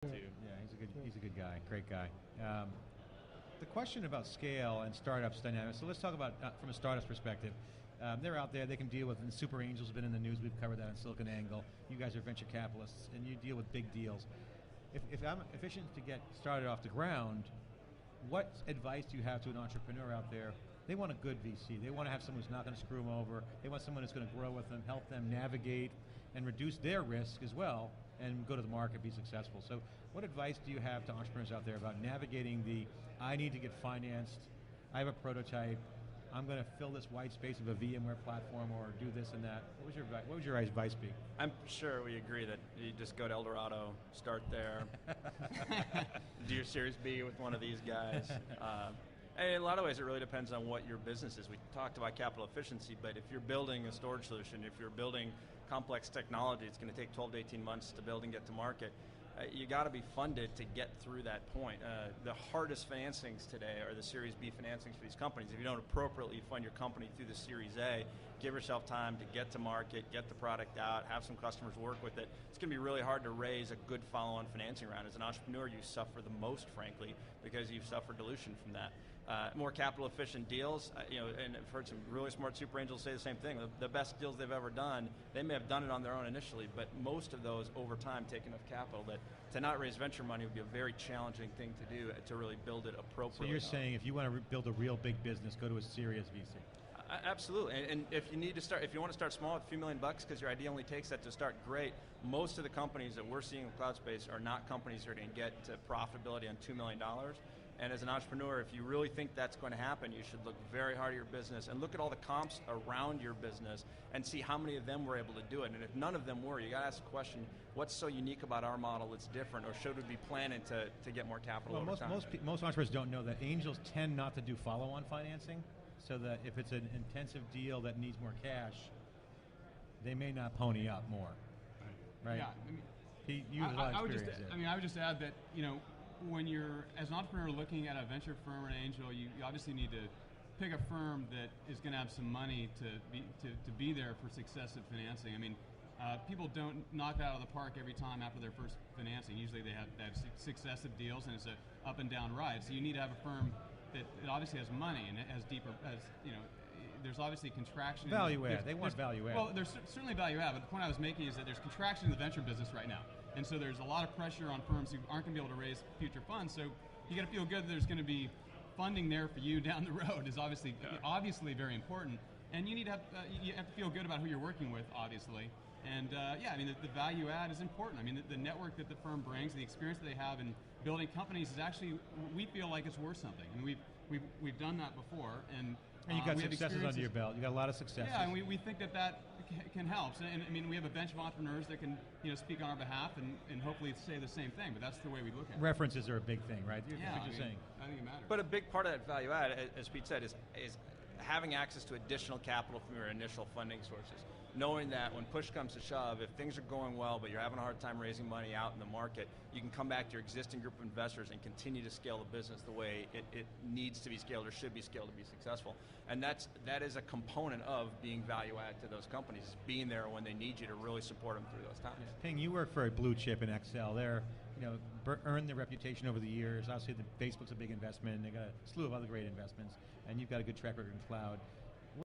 too. Yeah, he's a good guy, great guy. The question about scale and startups dynamics. So let's talk about from a startups perspective. They're out there. They can deal with. And Super Angels have been in the news. We've covered that on SiliconANGLE. You guys are venture capitalists, and you deal with big deals. If I'm efficient to get started off the ground, what advice do you have to an entrepreneur out there? They want a good VC. They want to have someone who's not going to screw them over. They want someone who's going to grow with them, help them navigate and reduce their risk as well, and go to the market, be successful. So what advice do you have to entrepreneurs out there about navigating I need to get financed, I have a prototype, I'm going to fill this white space of a VMware platform or do this and that. What would your advice be? I'm sure we agree that you just go to El Dorado, start there, do your Series B with one of these guys. And in a lot of ways, it really depends on what your business is. We talked about capital efficiency, but if you're building a storage solution, if you're building complex technology, it's going to take 12 to 18 months to build and get to market. You got to be funded to get through that point. The hardest financings today are the Series B financings for these companies. If you don't appropriately fund your company through the Series A, give yourself time to get to market, get the product out, have some customers work with it. It's going to be really hard to raise a good follow-on financing round. As an entrepreneur, you suffer the most, frankly, because you suffer dilution from that. More capital efficient deals, and I've heard some really smart super angels say the same thing. The best deals they've ever done, they may have done it on their own initially, but most of those over time take enough capital that to not raise venture money would be a very challenging thing to do to really build it appropriately. So you're saying if you want to build a real big business, go to a serious VC. Absolutely, and if you want to start small with a few $1 million because your idea only takes that to start, great. Most of the companies that we're seeing in the cloud space are not companies that are going to get to profitability on $2 million. And as an entrepreneur, if you really think that's going to happen, you should look very hard at your business and look at all the comps around your business and see how many of them were able to do it. And if none of them were, you got to ask the question, what's so unique about our model that's different, or should we be planning to get more capital over time? Most entrepreneurs don't know that angels tend not to do follow-on financing, so that if it's an intensive deal that needs more cash, they may not pony up more. Right? Yeah. I would just add that, when you're, as an entrepreneur looking at a venture firm or an angel, you obviously need to pick a firm that is going to have some money to be there for successive financing. People don't knock it out of the park every time after their first financing. Usually they have successive deals, and it's an up and down ride. So you need to have a firm that obviously has money and it has there's obviously contraction. Value add. They want value add. Well, there's certainly value add, but the point I was making is that there's contraction in the venture business right now. And so there's a lot of pressure on firms who aren't going to be able to raise future funds. So you got to feel good that there's going to be funding there for you down the road is obviously very important. And you need to have to feel good about who you're working with, obviously. And the value add is important. The network that the firm brings, the experience that they have in building companies is actually, we feel like it's worth something. And we've done that before. And you've got successes under your belt. You've got a lot of successes. Yeah, and we think that can help. And we have a bunch of entrepreneurs that can speak on our behalf and hopefully say the same thing. But that's the way we look at it. References are a big thing, right? Yeah, you're saying. I think it matters. But a big part of that value add, as Pete said, is having access to additional capital from your initial funding sources. Knowing that when push comes to shove, if things are going well but you're having a hard time raising money out in the market, you can come back to your existing group of investors and continue to scale the business the way it needs to be scaled or should be scaled to be successful. And that is a component of being value add to those companies, being there when they need you to really support them through those times. Yeah. Ping, you work for a blue chip in Excel. They're earned their reputation over the years. Obviously, Facebook's a big investment, and they got a slew of other great investments, and you've got a good track record in cloud.